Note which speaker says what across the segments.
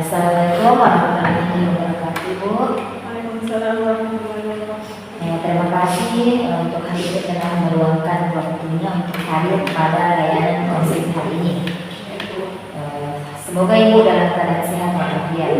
Speaker 1: Assalamualaikum warahmatullahi wabarakatuh, Ibu.
Speaker 2: Waalaikumsalam warahmatullahi wabarakatuh.
Speaker 1: Terima kasih untuk hari ini telah meluangkan waktunya untuk hadir pada layanan konseling hari ini. Semoga Ibu dalam keadaan sehat walafiat.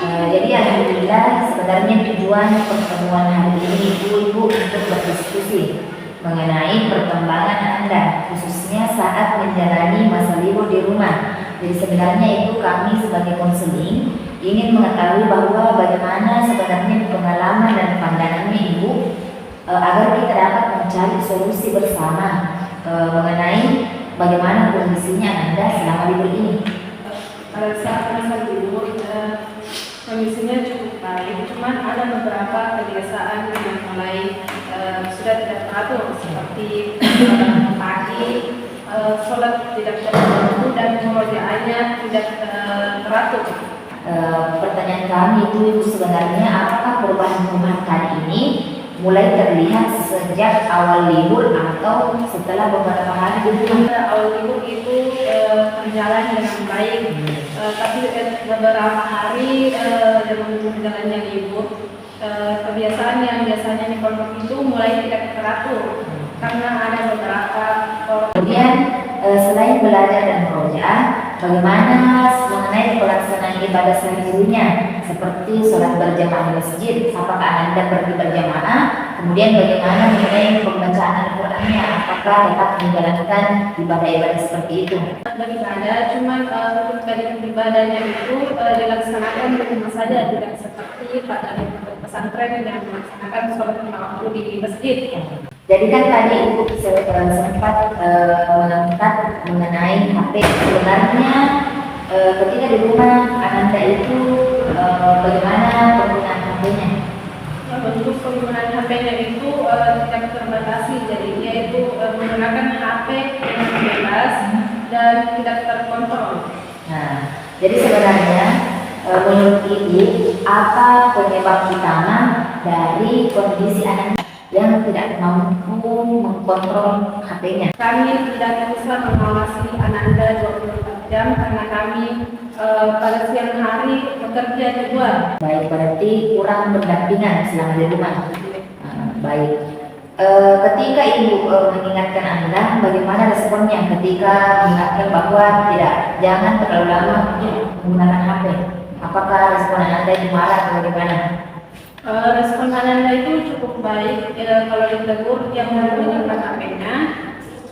Speaker 1: Jadi alhamdulillah sebenarnya tujuan pertemuan hari ini Ibu untuk berdiskusi mengenai perkembangan Anda khususnya saat menjalani masa libur di rumah. Jadi sebenarnya itu kami sebagai konseling ingin mengetahui bahwa bagaimana sebenarnya pengalaman dan pandangannya Ibu agar kita dapat mencari solusi bersama mengenai bagaimana kondisinya Anda selama libur ini.
Speaker 2: Pada saat masa libur kondisinya cukup baik, cuman ada beberapa kebiasaan yang mulai sudah tidak teratur seperti pagi sholat tidak teratur dan pekerjaannya tidak teratur.
Speaker 1: Pertanyaan kami itu sebenarnya apakah perubahan kali ini mulai terlihat sejak awal libur atau setelah beberapa hari di rumah?
Speaker 2: Awal libur itu berjalan dengan baik, tapi beberapa hari menjalannya libur, kebiasaan yang biasanya di pondok itu mulai tidak teratur karena ada beberapa.
Speaker 1: Kemudian selain belajar dan murojaah, bagaimana mengenai pelaksanaan ibadah sehari-harinya seperti sholat berjamaah di masjid? Apakah Anda pergi berjamaah? Kemudian bagaimana mengenai pembacaan Al-Qur'annya? Apakah dapat menjalankan ibadah-ibadah seperti itu?
Speaker 2: Beribadah, cuman ibadahnya itu dilaksanakan di rumah saja, tidak seperti pada pesantren yang melaksanakan sholat lima waktu di masjid.
Speaker 1: Jadi kan tadi Ibu sempat mengangkat mengenai HP. Sebenarnya ketika di rumah Anda itu bagaimana penggunaan HP-nya?
Speaker 2: Untuk penggunaan HP-nya itu tidak terbatasi, jadi dia itu menggunakan HP yang bebas dan tidak terkontrol.
Speaker 1: Nah, jadi sebenarnya menurut Ibu apa penyebab utama dari kondisi anak yang tidak mampu mengkontrol HP-nya?
Speaker 2: Kami tidak bisa mengawasi Ananda 24 jam karena kami pada siang hari bekerja di luar.
Speaker 1: Baik, berarti kurang berdampingan selama di rumah. Baik. Ketika Ibu mengingatkan Anda, bagaimana responnya ketika mengingatkan bahwa jangan terlalu lama menggunakan HP? Apakah respon Anda itu marah atau bagaimana?
Speaker 2: Respon Ananda itu cukup baik. Kalau ditegur yang menggunakan HP-nya.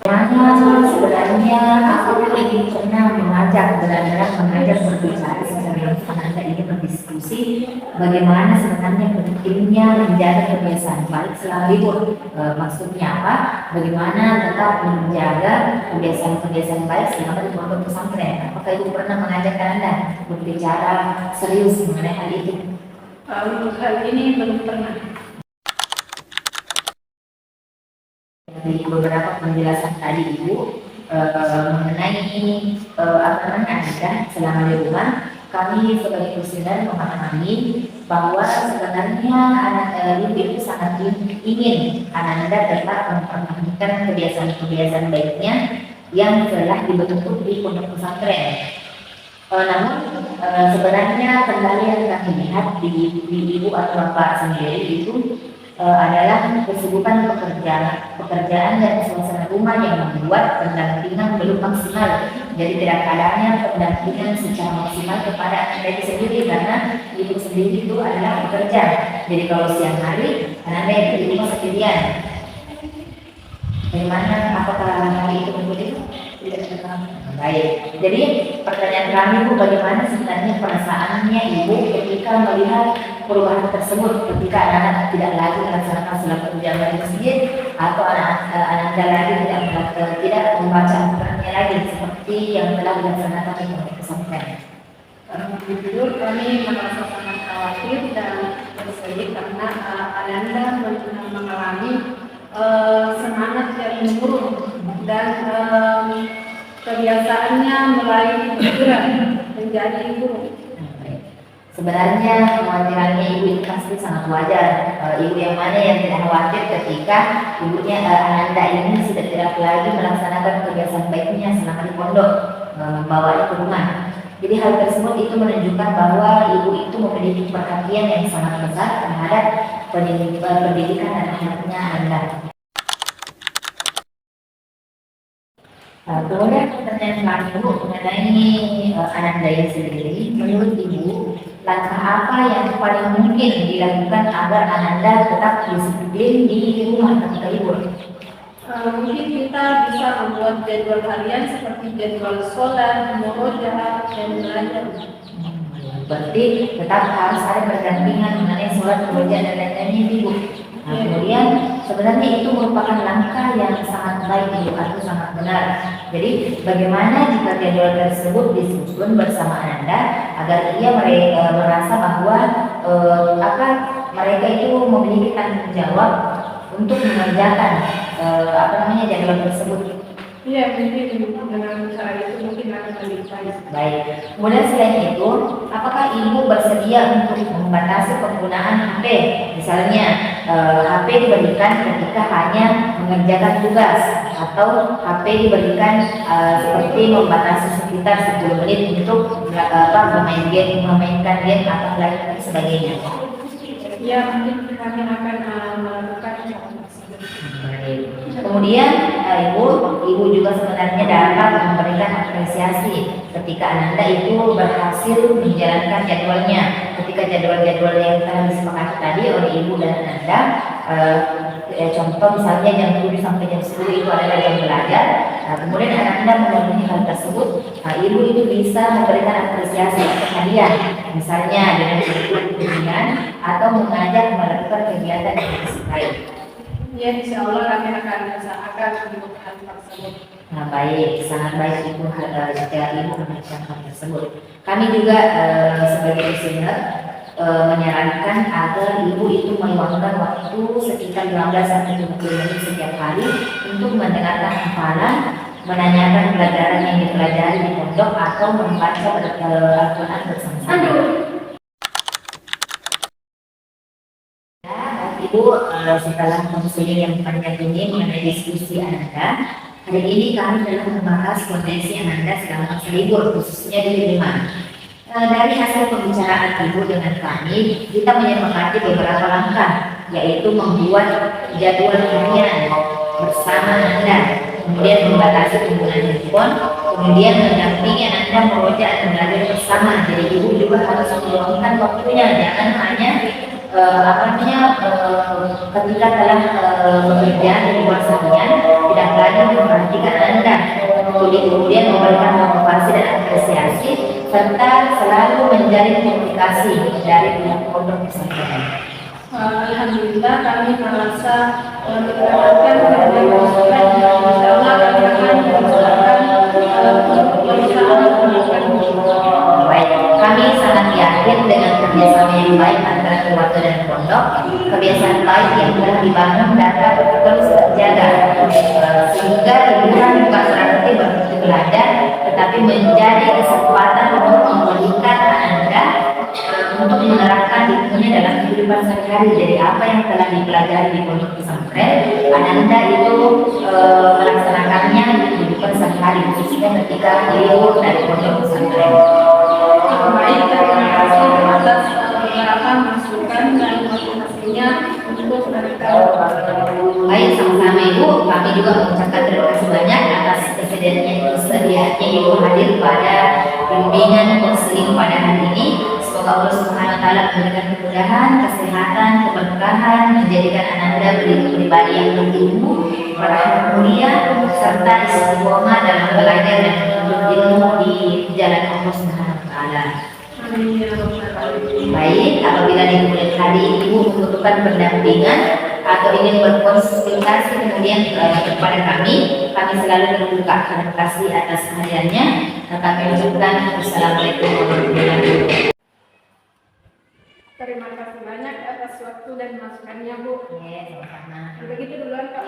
Speaker 1: Sebenarnya aku ingin pernah benar-benar mengajak berbicara secara Anda ini berdiskusi bagaimana sebenarnya pentingnya menjaga kebiasaan baik selama libur. Maksudnya apa? Bagaimana tetap menjaga kebiasaan baik selama di pondok pesantren. Apakah Ibu pernah mengajak Anda berbicara serius mengenai hal itu?
Speaker 2: Untuk hal ini belum pernah.
Speaker 1: Dari beberapa penjelasan tadi Ibu mengenai Anda selama di rumah, kami sebagai konselor memahami bahwa sebenarnya Ibu itu sangat ingin Anda tetap mempertahankan kebiasaan baiknya yang telah dibentuk di pondok pesantren. Namun sebenarnya kendala yang kami lihat di Ibu atau Bapak sendiri itu adalah kesibukan pekerjaan dan suasana rumah yang membuat pendampingan belum maksimal. Jadi tidak adanya pendampingan secara maksimal kepada Anda sendiri karena Ibu sendiri itu adalah bekerja. Jadi kalau siang hari Anda itu di rumah sendirian. Bagaimana? Apakah hari itu begitu? Baik. Jadi pertanyaan kami Bu, bagaimana sebenarnya perasaannya Ibu ketika melihat perubahan tersebut, ketika anak-anak tidak lagi melaksanakan sholat berjamaah di masjid atau anak-anak lagi tidak membaca Al-Qur'annya lagi seperti yang telah dilaksanakan di pondok pesantren?
Speaker 2: Jujur kami merasa sangat khawatir dan bersedih karena Ananda mengalami semangat yang menurun dan kebiasaannya mulai berkurang menjadi buruk.
Speaker 1: Sebenarnya kekhawatirannya Ibu itu pasti sangat wajar. Ibu yang mana yang tidak khawatir ketika ibunya Ananda ini sudah tidak lagi melaksanakan kebiasaan baiknya selama di pondok, membawanya ke rumah. Jadi hal tersebut itu menunjukkan bahwa ibu itu memiliki perhatian yang sangat besar terhadap pendidikan anak-anaknya Anda. Kemudian pertanyaan ibu mengenai Ananda sendiri, menurut ibu langkah apa yang paling mungkin dilakukan agar Ananda tetap disiplin di rumah ketika libur?
Speaker 2: Mungkin kita bisa membuat jadwal harian seperti jadwal sholat, murojaah, dan belajar.
Speaker 1: Berarti tetap harus ada berdampingan mengenai sholat, murojaah, dan lain-lainnya ibu. Nah, kemudian sebenarnya itu merupakan langkah yang sangat baik ibu, atau sangat benar. Jadi bagaimana jika jadwal tersebut disusun bersama Anda agar ia merasa bahwa mereka itu memiliki tanggung jawab untuk mengerjakan jadwal tersebut.
Speaker 2: Iya, mungkin dengan cara itu mungkin akan lebih baik.
Speaker 1: Baik. Kemudian selain itu, apakah ibu bersedia untuk membatasi penggunaan HP? Misalnya, HP diberikan ketika hanya mengerjakan tugas, atau HP diberikan seperti membatasi sekitar 10 menit untuk memainkan game atau lain sebagainya.
Speaker 2: Ya, mungkin kami akan melakukan hal tersebut.
Speaker 1: Kemudian ibu juga sebenarnya dapat memberikan apresiasi ketika Ananda itu berhasil menjalankan jadwalnya. Ketika jadwal-jadwal yang telah disepakati tadi oleh ibu dan Ananda, contoh misalnya jam 7 sampai jam 10 itu adalah jam belajar. Kemudian Ananda memenuhi hal tersebut, ibu itu bisa memberikan apresiasi atau hadiah, misalnya dengan ujian atau mengajak melakukan kegiatan yang disukai.
Speaker 2: Ya, insya Allah kami akan usahakan untuk hal tersebut.
Speaker 1: Nah, baik, sangat baik ibu jika ibu melakukan hal tersebut. Kami juga sebagai listener menyarankan agar ibu itu meluangkan waktu sekitar 15 sampai 20 menit setiap hari untuk mendengarkan hafalan, menanyakan pelajaran yang dipelajari di pondok, atau membaca Al-Quran bersama-sama. Ibu, setelah konseling yang panjang ini mengenai diskusi Ananda, hari ini kami telah membahas kondisi Ananda selama masa libur, khususnya di rumah. Dari hasil pembicaraan ibu dengan kami, kita menyepakati beberapa langkah, yaitu membuat jadwal harian bersama Anda, kemudian membatasi penggunaan handphone, kemudian mendampingi Anda meroja dan belajar bersama. Jadi ibu juga harus meluangkan waktunya, jangan hanya ketika telah bekerja di luar seharian tidak lagi memperhatikan Anda, kemudian memberikan motivasi dan apresiasi, serta selalu menjalin komunikasi dari pondok pesantren.
Speaker 2: Alhamdulillah kami merasa mendapatkan banyak masukan. Insya Allah kami akan mengusahakan
Speaker 1: baik. Kami sangat yakin dengan kerjasama yang baik antara keluarga dan pondok, kebiasaan baik yang telah dibangun dapat terus terjaga, sehingga liburan bukan berarti berhenti belajar, tetapi menjadi kesempatan untuk memberikan Anda untuk menerapkan ilmunya dalam kehidupan sehari-hari. Jadi apa yang telah dipelajari di pondok pesantren, Anda itu melaksanakannya di kehidupan sehari-hari, khususnya ketika libur dari pondok pesantren.
Speaker 2: Baik, terima kasih atas beberapa masukan dan motivasinya untuk mereka.
Speaker 1: Baik, sama-sama Ibu. Kami juga mengucapkan terima kasih banyak atas kesediaannya Ibu hadir pada bimbingan konseling pada hari ini. Semoga Allah Subhanahu wa taala memberikan kemudahan, kesehatan, keberkahan, menjadikan Ananda pribadi yang berilmu, berahmat mulia, serta istiqomah dalam belajar dan menuntut ilmu di jalan Allah Subhanahu wa taala. Baik, apabila di kemudian hari Ibu membutuhkan pendampingan atau ingin berkonsultasi kemudian kepada kami selalu terbuka. Terima kasih atas kehadirannya. Kami ucapkan Assalamualaikum warahmatullahi wabarakatuh.
Speaker 2: Terima kasih banyak atas waktu dan masukannya, Bu.
Speaker 1: Sama-sama.
Speaker 2: Begitu duluan, Kak.